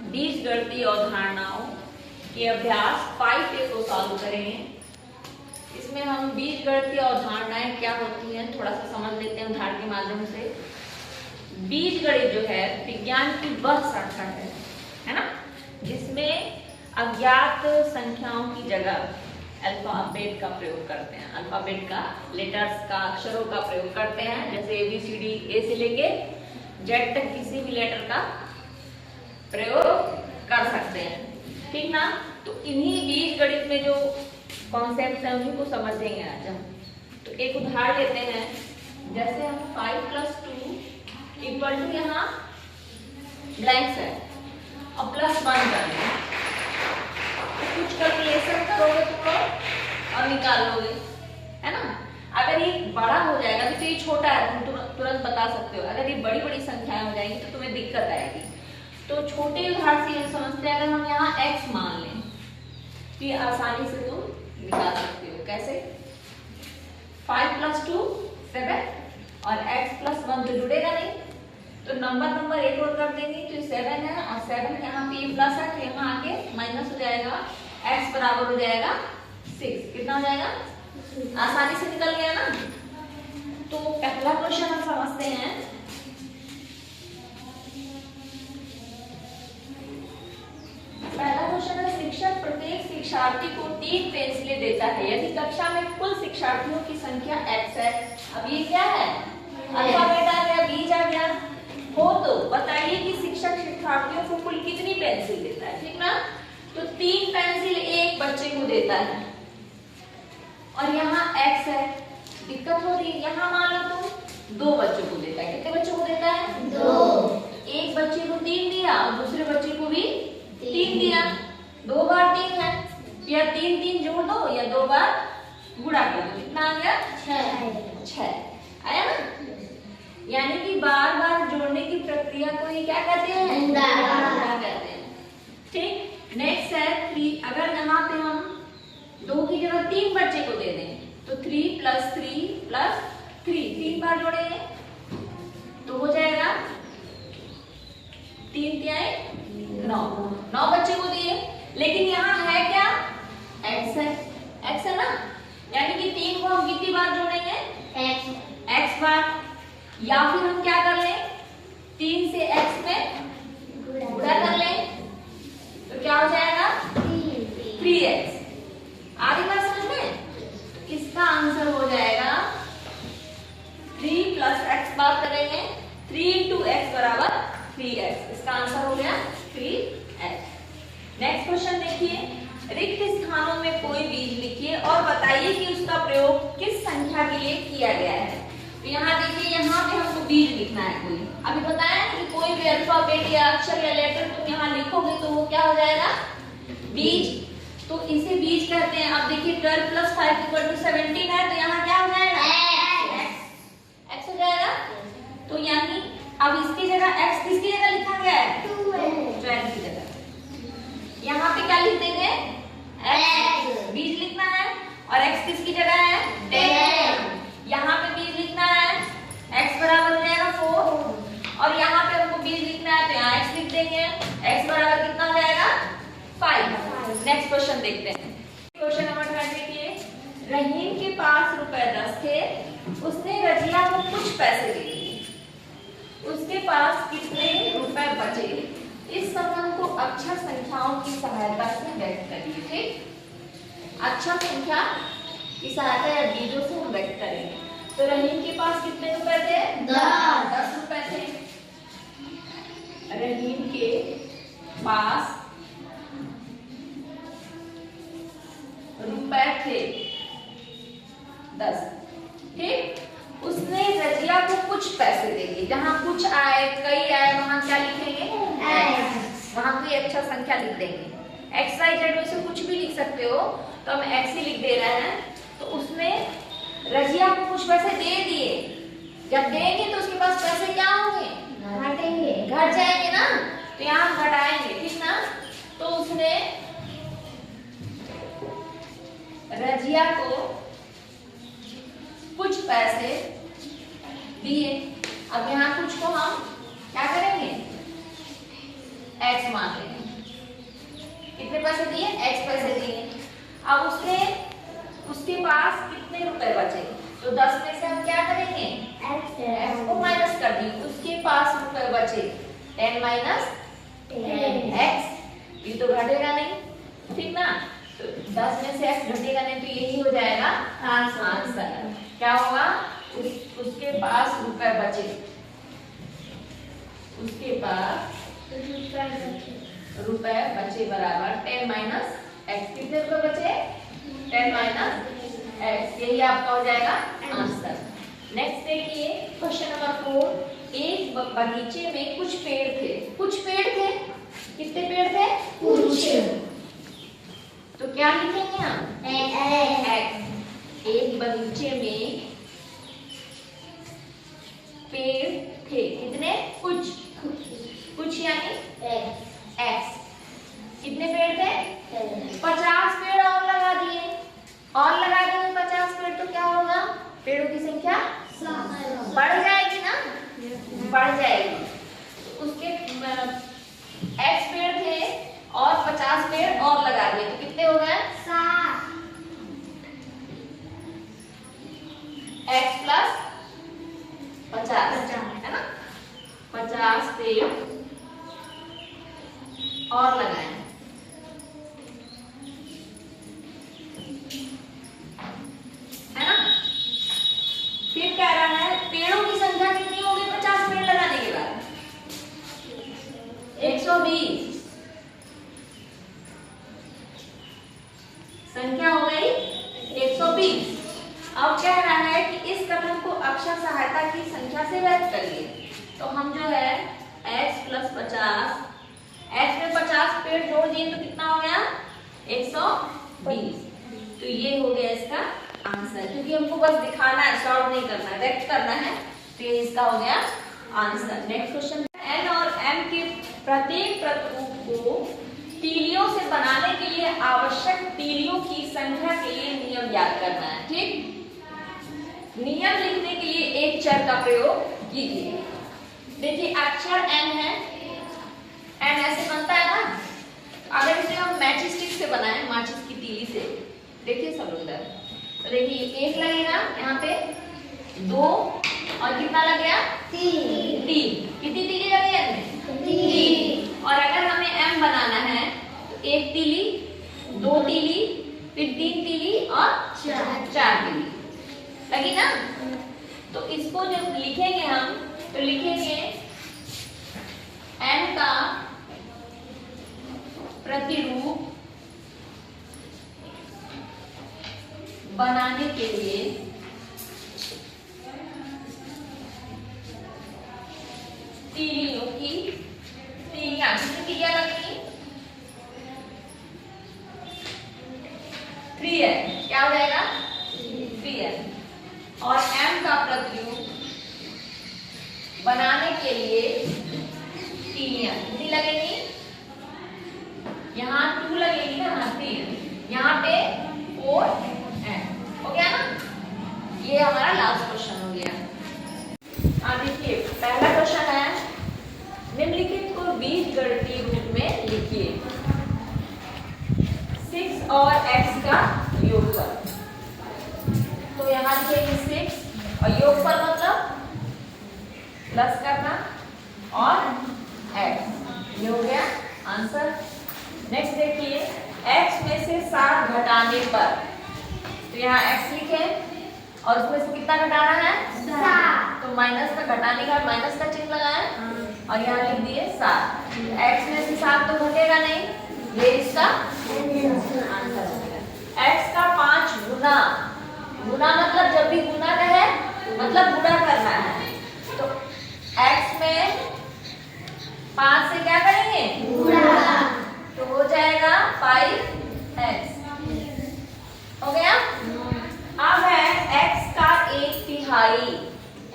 बीजगणितीय अवधारणाओं के अभ्यास 5A को सॉल्व करेंगे। इसमें हम बीजगणितीय अवधारणाएं क्या होती हैं थोड़ा सा समझ लेते हैं उदाहरण के माध्यम से। बीजगणित जो है विज्ञान की वह शाखा है ना, जिसमें अज्ञात संख्याओं की जगह अल्फाबेट का प्रयोग करते हैं। अल्फाबेट का, लेटर्स का, अक्षरों का प्रयोग करते हैं। जैसे ABCD, A से लेके Z तक किसी भी लेटर का प्रयोग कर सकते हैं, ठीक ना। तो इन्हीं बीजगणित में जो कॉन्सेप्ट है उन्हीं को समझेंगे आज हम। तो एक उदाहरण लेते हैं, जैसे हम 5 + 2 इक्वल टू यहाँ ब्लैंक्स है और +1 कर लेंगे। कुछ कैलकुलेशन करोगे तो और निकाल लोगे, है ना। अगर ये बड़ा हो जाएगा तो ये छोटा है, तुम तुरंत बता सकते हो। अगर ये बड़ी बड़ी संख्याएं हो जाएंगी तो तुम्हें दिक्कत आएगी। तो छोटे उदाहरण से ये समझते हैं, अगर हम यहाँ x मान लें तो ये आसानी से तुम निकाल सकते हो। कैसे? 5 + 2 7 और x + 1 तो जुड़ेगा नहीं, तो नंबर एक और कर देंगे तो 7 है और 7 यहाँ पे प्लस है तो यहाँ आके माइनस हो जाएगा, x बराबर हो जाएगा 6। कितना हो जाएगा? आसानी से निकल गया ना। तो पहला क्वेश्चन हम समझते हैं। पहला क्वेश्चन है, शिक्षक प्रत्येक शिक्षार्थी को 3 पेंसिलें देता है यदि कक्षा में कुल शिक्षार्थियों की संख्या x है। अब ये क्या है? अल्फाबेट आ गया, बीज आ गया हो, तो बताइए कि शिक्षक शिक्षार्थियों को कुल कितनी पेंसिल देता है, ठीक ना। तो 3 पेंसिल एक बच्चे को देता है और यहाँ x है। दिक्कत हो रही है, यहाँ मान लो तुम 2 बच्चों को देता है। कितने बच्चों को देता है? 2। एक बच्चे को 3 दिया और दूसरे बच्चे को भी 3 दिया। 2 बार 3 है, या 3 जोड़ दो या 2 बार गुणा कर दो। कितना आ गया? 6 आया ना। यानी कि बार बार जोड़ने की प्रक्रिया को ही क्या कहते हैं? गुणा कहते हैं, ठीक। नेक्स्ट है 3। अगर यहाँ पे हम 2 की जगह 3 बच्चे को दे दें तो 3 + 3 + 3 3 बार जोड़ेंगे तो हो जाएगा 3 × 9 बच्चे को दिए। लेकिन यहाँ है क्या? x है ना। यानी कि 3 को हम कितनी बार जोड़ेंगे? x बार। या फिर हम क्या कर लें? 3 से x में गुणा कर लें तो क्या हो जाएगा? 3x। आगे बात समझ में? इसका आंसर हो जाएगा 3 + x बार करेंगे 3 × x = 3x। इसका आंसर हो गया 3x। नेक्स्ट क्वेश्चन देखिए, रिक्त स्थानों में कोई बीज लिखिए और बताइए कि उसका प्रयोग किस संख्या के लिए किया गया है। तो यहाँ देखिए, यहाँ पे हमको बीज लिखना है कोई। अभी बताया कि कोई भी अल्फाबेट या अक्षर या लेटर तुम यहाँ लिखोगे तो वो क्या हो जाएगा? बीज। तो इसे बीज कहते हैं। अब देखिए 12 + 5 = 17 है, तो यहाँ क्या हो जाएगा? x हो जाएगा। तो यानी अब इसकी जगह x किसकी जगह लिखा गया है? 12 की जगह। यहाँ पे क्या लिख देंगे? x। बीज लिखना है और x किसकी जगह है? 10। यहाँ पे बीज लिखना है, x बराबर हो जाएगा 4 और यहाँ पे हमको बीज लिखना है तो यहाँ x लिख देंगे। x बराबर कितना हो जाएगा? 5। नेक्स्ट क्वेश्चन देखते हैं। क्वेश्चन नंबर 10 देखिए, रहीम के पास रुपए 10 थे, उसने रजिया को कुछ पैसे दे दिए। उसके पास कितने रुपए बचे? इस संबंध को अक्षर संख्याओं की सहायता से व्यक्त करिए, ठीक। अक्षर संख्या की सहायता या बीजों से हम व्यक्त करेंगे। तो रहीम के पास कितने रुपए थे? 10 रुपए थे। रहीम के पास रुपए थे 10, ठीक। उसने रजिया को कुछ पैसे दे दिए। जहां कुछ आए, कई आए, वहां क्या लिखेंगे? वहां कोई अच्छा संख्या लिख देंगे। x y z वैसे कुछ भी लिख सकते हो, तो हम x ही लिख दे रहे हैं। तो उसने रजिया को कुछ पैसे दे दिए। जब देंगे तो उसके पास पैसे क्या होंगे? घट जाएंगे ना। तो यहाँ घटाएंगे, ठीक ना। तो उसने रजिया को कुछ पैसे दिए। अब यहाँ कुछ को हम क्या करेंगे? x मान लेंगे। कितने पैसे दिए? x पैसे दिए। अब उसके पास कितने रुपए बचे? तो 10 में से हम क्या करेंगे? x को माइनस कर दिए। उसके पास रुपए बचे 10 माइनस x, ये तो घटेगा नहीं, ठीक ना? तो 10 में से x घटेगा नहीं, तो यही हो जाएगा आंसर। क्या होगा? उसके पास रुपए बचे, उसके पास रुपए बचे बराबर 10 माइनस x। कितने रुपए बचे? 10 माइनस x, यही आपका हो जाएगा आंसर। नेक्स्ट देखिए क्वेश्चन नंबर 4। एक बगीचे में कुछ पेड़ थे। कुछ पेड़ थे, कितने पेड़ थे? कुछ। तो क्या लिखेंगे हम? x। एक बगीचे में पेड़ थे, कितने? कुछ। कुछ यानी x। कितने पेड़ थे? 50 पेड़ और लगा दिए। और लगा देंगे 50 पेड़, तो क्या होगा? पेड़ों की संख्या बढ़ जाएगी ना, बढ़ जाएगी। तो उसके x पेड़ थे और 50 पेड़ और लगा दिए, तो कितने हो गए? 7। x प्लस 50 है ना, 50 पेड़ और लगाए, है ना? फिर कह रहा है पेड़ों की संख्या कितनी होगी 50 पेड़ लगाने के बाद? 120 संख्या हो गई 120। अब कह रहा है कि इस कथन को अक्षर सहायता की संख्या से व्यक्त करिए। तो हम जो है x प्लस 50, x में 50 पेड़ जोड़ दिए तो कितना हो गया? 120। तो ये हो गया इसका आंसर, क्योंकि हमको बस दिखाना है, सॉल्व नहीं करना है, व्यक्त करना है, तो ये इसका हो गया आंसर। नेक्स्ट क्वेश्चन, n और m के प्रत्येक प्रतिरूप को तीलियों से बनाने के लिए आवश्यक तीलियों की संख्या के लिए नियम याद करना है। ठीक, नियम लिखने के लिए एक चर का प्रयोग कीजिए। देखिए अक्षर n है, n ऐसे बनता है ना। अगर इसे हम मैचिस स्टिक से बनाएं, माचिस की तीली से, देखिए सब उधर, तो देखिए एक लगेगा यहाँ पे, 2 और कितना लग गया? 3। कितनी तीली लगी है? 3। और अगर हमें m बनाना है तो 1 तीली, 2 तीली, फिर 3 तीली और 4 तीली लगी ना। तो इसको जब लिखेंगे हम, तो लिखेंगे n का प्रतिरूप बनाने के लिए तीलियों की तीलियां, कितनी तीलियां लगेंगी? 3n, क्या हो जाएगा? 3n। और m का प्रतिरूप बनाने के लिए तीलियां कितनी लगेंगी? यहाँ 2 लगेगी ना, यहाँ 3, यहाँ पे 4n। हो गया ना? ये हमारा लास्ट क्वेश्चन हो गया। देखिए पहला क्वेश्चन है, निम्नलिखित को बीजगणितीय रूप में लिखिए। 6 और x का योगफल। तो यहाँ लिखेंगे 6 और योगफल मतलब प्लस करना और x, ये हो गया आंसर। नेक्स्ट देखिए, x में से 7 घटाने पर, तो यहाँ x लिखे और उसमें से कितना घटाना है? 7। तो माइनस का घटाने का माइनस का चिन्ह लगाएं और यहाँ लिख दिए 7। x में से 7 तो घटेगा नहीं, ये इसका आंसर हो गया। x का 5 गुना, गुना मतलब जब भी गुना रहे मतलब गुणा करना है, तो x में 5 से क्या करेंगे? गुणा, तो हो जाएगा 5x। हो गया। अब है x का 1/3।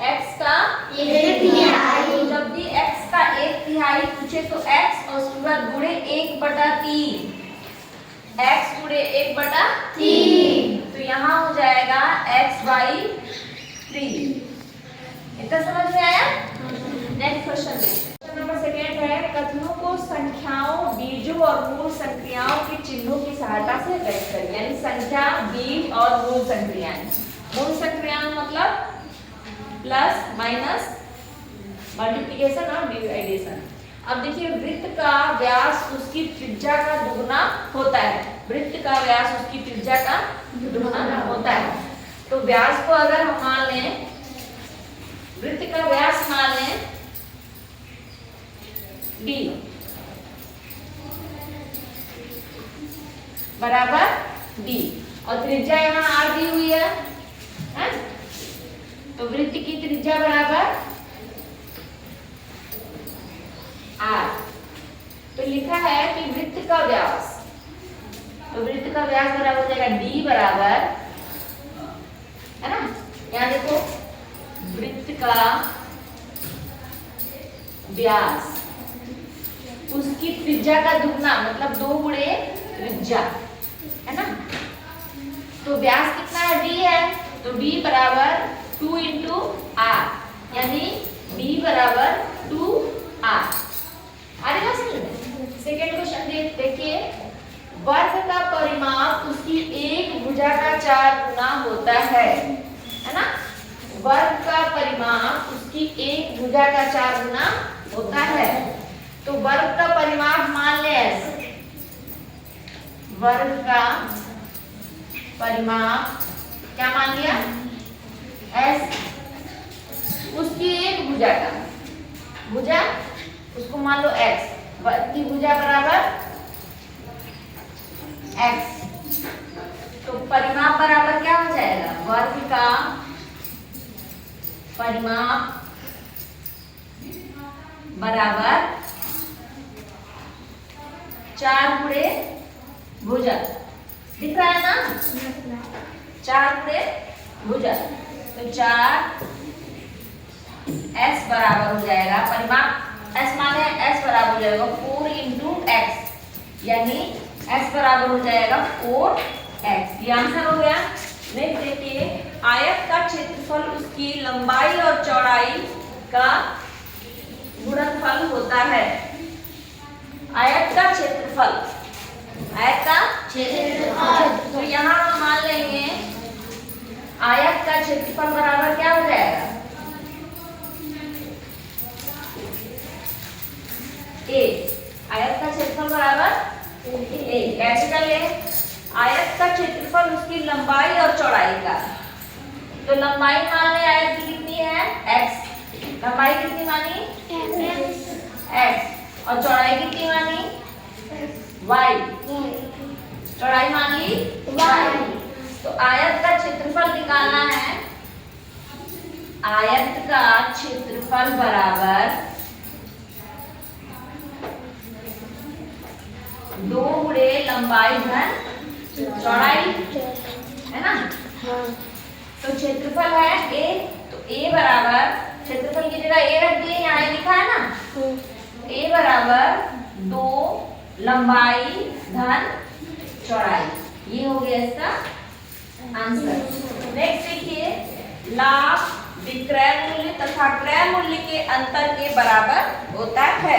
x का 1/3, जब भी x का 1/3 पूछे तो x और उसके बाद गुणे 1/3, x गुणे 1/3, तो यहाँ हो जाएगा x/3। इतना समझ में आया? नेक्स्ट क्वेश्चन देखते हैं। नंबर सेकेंड है कथनों को संख्याओं, बीजों और मूल संक्रियाओं के चिन्हों की सहायता से व्यक्त करें। यानी संख्या, बीज और मूल संक्रियाएं। मूल संक्रियाएं मतलब प्लस, माइनस, मल्टीप्लिकेशन और डिवाइडेशन। अब देखिए वृत्त का व्यास उसकी त्रिज्या का दुगना होता है। वृत्त का व्यास उसकी त्रिज्या का दुगना होता है। तो व्यास को अगर हम मान लें, वृत्त का व्यास मान लें d बराबर d और त्रिज्या यहाँ r दी हुई है? तो वृत्त की त्रिज्या बराबर r। तो लिखा है कि वृत्त का व्यास, तो वृत्त का व्यास बराबर हो जाएगा d बराबर, है ना, यहाँ देखो वृत्त का व्यास उसकी त्रिज्या का दुगना मतलब 2 गुणे त्रिज्या, है ना। तो व्यास कितना है? d है, तो d बराबर 2 इंटू r, यानी d बराबर 2r। आगे बात समझ। सेकेंड क्वेश्चन देखिए, वर्ग का परिमाप उसकी एक भुजा का 4 गुना होता है ना। वर्ग का परिमाप उसकी एक भुजा का 4 गुना होता है। तो वर्ग का परिमाप मान ले ऐसे, वर्ग का परिमाप क्या मान लिया? s, उसकी एक भुजा का, भुजा उसको मान लो x, वर्ग की भुजा बराबर x। तो परिमाप बराबर क्या हो जाएगा? वर्ग का परिमाप बराबर 4 गुणे भुजा। दिख रहा है ना? 4 गुणे भुजा, तो 4 s बराबर हो जाएगा, परिमाप s माने s बराबर हो जाएगा 4 इंटू एक्स, यानी s बराबर हो जाएगा 4x। ये आंसर हो गया। नेक्स्ट देखिए, आयत का क्षेत्रफल उसकी लंबाई और चौड़ाई का गुणनफल होता है। आयत का क्षेत्रफल, आयत का क्षेत्रफल, तो यहाँ हम मान लेंगे आयत का क्षेत्रफल बराबर क्या हो जाएगा? a। आयत का क्षेत्रफल बराबर a। कैसे कर ले? आयत का क्षेत्रफल उसकी लंबाई और चौड़ाई का, तो लंबाई मान ले आयत की कितनी है? x। लंबाई कितनी मानी? x। और चौड़ाई कितनी मानी? y। चौड़ाई मान ली y। तो आयत का क्षेत्रफल निकालना है। आयत का क्षेत्रफल बराबर 2 गुणे लंबाई धन चौड़ाई, है ना। तो क्षेत्रफल है a, तो a बराबर, क्षेत्रफल की जगह a रख दिए, यहाँ लिखा है ना, a बराबर 2 लंबाई धन चौड़ाई। ये हो गया इसका आंसर। नेक्स्ट देखिए, लाभ विक्रय मूल्य तथा क्रय मूल्य के अंतर के बराबर होता है।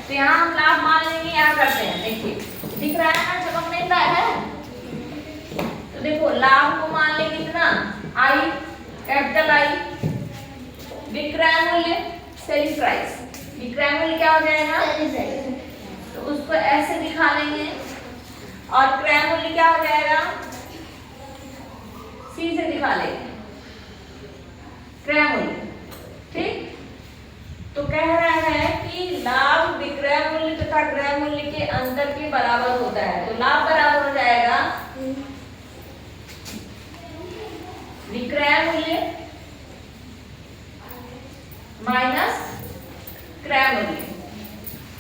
तो यहाँ हम लाभ मान लेंगे, यहाँ करते हैं। देखिए दिख रहा है ना, चमक नहीं रहा है? तो देखो लाभ को मान ले कितना? I, capital I। विक्रय मूल्य सेलिंग प्राइस, विक्रय मूल्य क्या हो जाएगा? तो उसको ऐसे दिखा लेंगे। और क्रय मूल्य क्या हो जाएगा? C से दिखा लेंगे, क्रय मूल्य। ठीक, तो कह रहा है कि लाभ विक्रय मूल्य तथा क्रय मूल्य के अंतर के बराबर होता है। तो लाभ बराबर हो जाएगा विक्रय मूल्य माइनस क्रय मूल्य।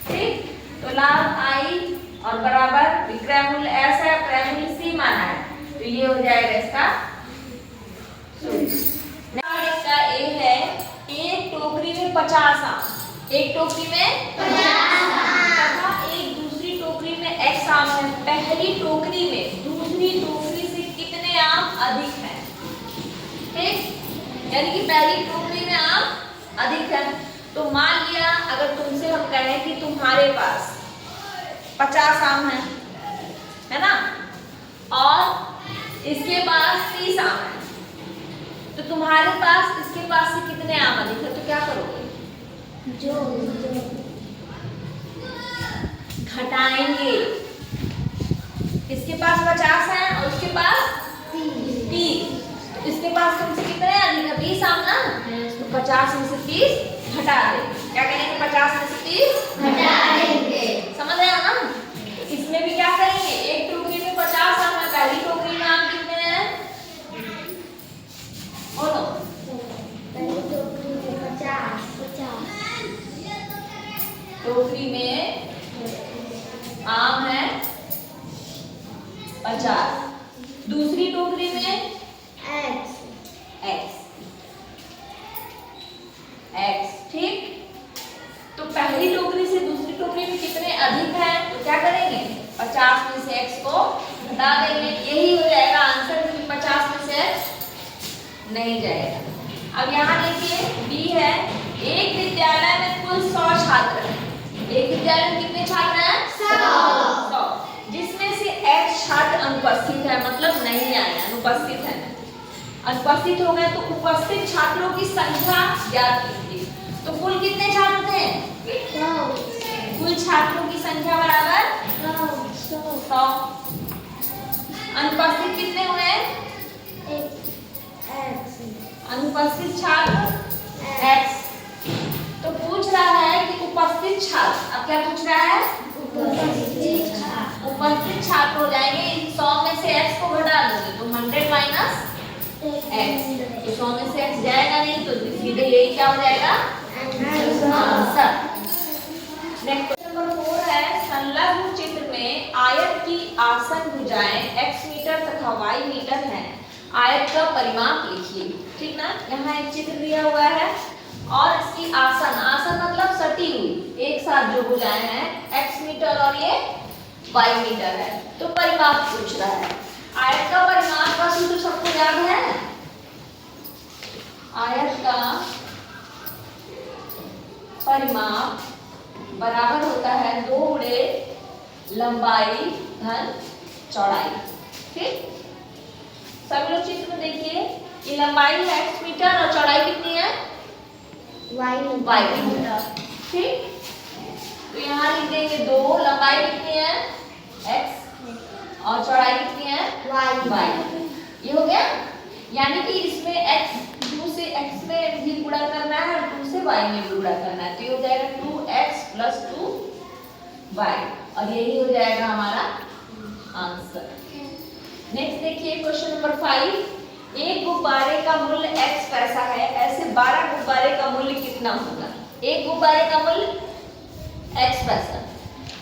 ठीक, तो लाभ I और बराबर विक्रय मूल्य ऐसा है, क्रय मूल्य C माना है, तो ये हो जाएगा इसका इसका A है, एक टोकरी में 50 आम, एक टोकरी में 50 तथा एक दूसरी टोकरी में x आम है। पहली टोकरी में दूसरी टोकरी से कितने आम अधिक हैं? ठीक, यानी कि पहली टोकरी में आम अधिक है। तो मान लिया अगर तुमसे हम कहें कि तुम्हारे पास 50 आम है ना, और इसके पास 30 आम है, तो तुम्हारे पास इसके पास से कितने आम अधिक है, तो क्या करोगे? जो घटाएंगे। इसके पास 50 है और उसके पास 30, तो इसके पास तुमसे कितने अधिक है? 20 आम ना, तो 50 में से 30 घटा देंगे। क्या करेंगे? 50 में से 30 घटा देंगे। समझ रहे हो ना? इसमें भी क्या करेंगे? एक टोकरी में 50 आम है, पहली टोकरी में आम कितने हैं? बोलो। पहली टोकरी में 50 टोकरी में आम है 50, दूसरी टोकरी में x, ठीक। तो पहली टोकरी से दूसरी टोकरी में कितने अधिक है, तो क्या करेंगे? 50 में से x को घटा देंगे। यही हो जाएगा आंसर, क्योंकि 50 में से x नहीं जाएगा। अब यहाँ देखिए b है, एक विद्यालय में कुल 100 छात्र हैं। एक विद्यालय में कितने छात्र हैं? 100, जिसमें से x छात्र अनुपस्थित है, मतलब नहीं आए, अनुपस्थित है। अनुपस्थित हो गए तो उपस्थित छात्रों की संख्या ज्ञात कीजिए। तो कुल कितने छात्र थे? 100। कुल छात्रों की संख्या बराबर 100। अनुपस्थित कितने हुए? अनुपस्थित छात्र x। तो पूछ रहा है कि उपस्थित छात्र, अब क्या पूछ रहा है? उपस्थित छात्र हो जाएंगे। 100 में से x को घटा दोगे तो 100 माइनस x, तो 100 में से x जाएगा नहीं, तो सीधे यही क्या हो जाएगा? आंसर। नेक्स्ट क्वेश्चन नंबर 4 है, संलग्न चित्र में आयत की आसन भुजाएं x मीटर तथा y मीटर है, आयत का परिमाप लिखिए। ठीक ना, यहाँ एक चित्र दिया हुआ है और इसकी आसन, आसन मतलब सटी हुई, एक साथ जो भुजाएं हैं x मीटर और ये y मीटर है, तो परिमाप पूछ रहा है। आयत का परिमाप का सूत्र सबको याद है? आयत का परिमाप बराबर होता है 2 गुणे लंबाई धन चौड़ाई। ठीक, सभी लोग चित्र में देखिए, ये लंबाई है x मीटर और चौड़ाई कितनी है? y metre. ठीक, तो यहाँ लिख देंगे 2, लंबाई कितनी है? x, और चौड़ाई कितनी है? y। ये हो गया, यानी कि इसमें x 2 से x में भी गुणा करना है और 2 से y में भी गुणा करना है, तो ये हो जाएगा 2x + 2y, और यही हो जाएगा हमारा आंसर। नेक्स्ट देखिए क्वेश्चन नंबर 5, एक गुब्बारे का मूल्य x पैसा है, ऐसे 12 गुब्बारे का मूल्य कितना होगा? एक गुब्बारे का मूल्य x पैसा,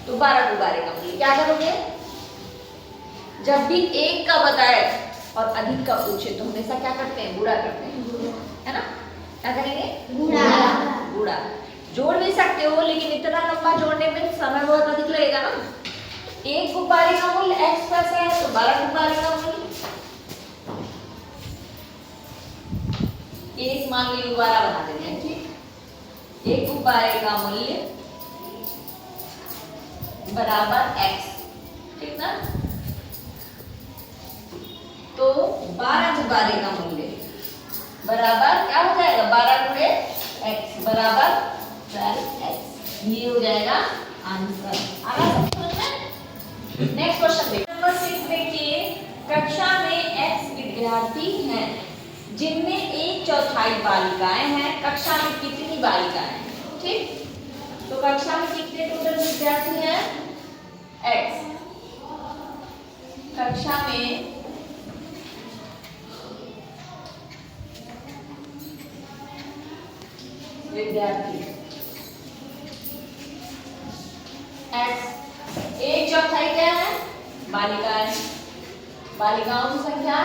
तो 12 गुब्बारे का मूल्य क्या करोगे? जब भी एक का बताए और अधिक का पूछे तो हमेशा क्या करते हैं? गुणा करते हैं, है ना? क्या करेंगे? गुणा। जोड़ भी सकते हो, लेकिन इतना लंबा जोड़ने में समय बहुत अधिक लगेगा ना। एक गुब्बारे का मूल्य x पैसा है, तो 12 गुब्बारे का मूल्य एक, मान ली दोबारा बना देते हैं। ठीक, एक गुब्बारे का मूल्य बराबर x, ठीक ना, तो 12 गुब्बारे का मूल्य बराबर क्या हो जाएगा? 12 गुणे x बराबर 12x, ये हो जाएगा आंसर। आगे समझ में? नेक्स्ट क्वेश्चन देखिए, नंबर 6 देखिए, कक्षा में x विद्यार्थी हैं जिनमें 1/4 बालिकाएं हैं, कक्षा में कितनी बालिकाएं हैं? ठीक, तो कक्षा में कितने टोटल विद्यार्थी हैं? x, कक्षा में विद्यार्थी x, 1/4 क्या है? बालिकाएं, बालिकाओं की संख्या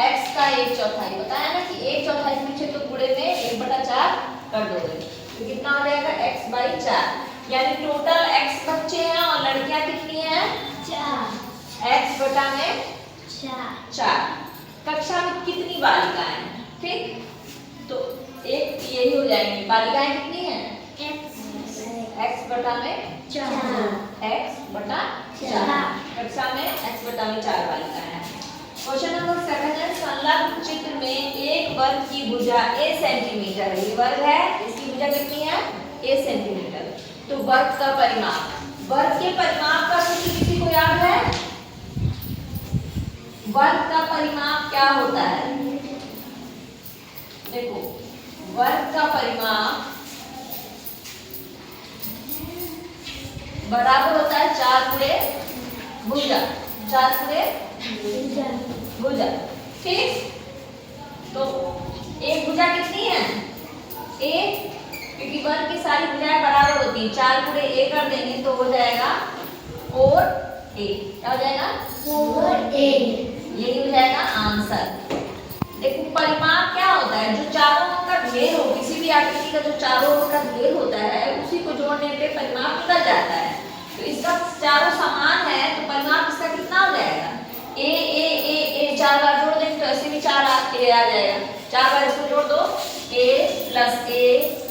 x का 1/4, बताया ना कि 1/4 पूछे तो गुणे में 1/4 कर दोगे, तो कितना हो जाएगा? x/4, यानी टोटल x बच्चे हैं और लड़कियां कितनी हैं? 4, x बटा में 4। कक्षा में कितनी बालिकाएं हैं? ठीक, तो एक ये यही हो जाएंगी। बालिकाएं कितनी हैं? x बटा में 4, x बटा 4, कक्षा में x बटा में 4 बालिकाएं हैं। क्वेश्चन नंबर 7 है, संलग्न चित्र में एक वर्ग की भुजा a सेंटीमीटर है। ये वर्ग है, इसकी भुजा कितनी है? a centimetre. तो वर्ग का परिमाप, वर्ग के परिमाप का सूत्र किसी को याद है? वर्ग का परिमाप क्या होता है? देखो, वर्ग का परिमाप बराबर होता है 4 गुणे भुजा, 4 गुणे भुजा। ठीक, तो एक भुजा कितनी है? a, क्योंकि वर्ग की सारी भुजाएं बराबर होती हैं। 4 गुणे a कर देंगे तो हो जाएगा 4a। क्या हो जाएगा? 4a। यही हो जाएगा आंसर। देखो, परिमाप क्या होता है? जो चारों अंक का ढेर हो, किसी भी आकृति का जो चारों अंक का ढेर होता है, उसी को जोड़ने पे परिमाप निकल जाता है। तो इसका चारों समान है तो परिमाप इसका कितना हो जाएगा? a 4 बार जोड़ देंगे तो ऐसे भी 4 a आ जाएगा। 4 बार इसको जोड़ दो, a plus a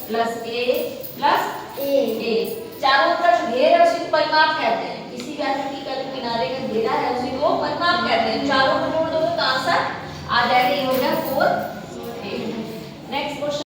plus a plus a। चारों अंक का जो ढेर है उसी को परिमाप कहते हैं। किसी भी आकृति का जो किनारे का घेरा है उसी को परिमाप कहते हैं। चारों को जोड़ दो तो आंसर आ जाएगा। ये हो गया 4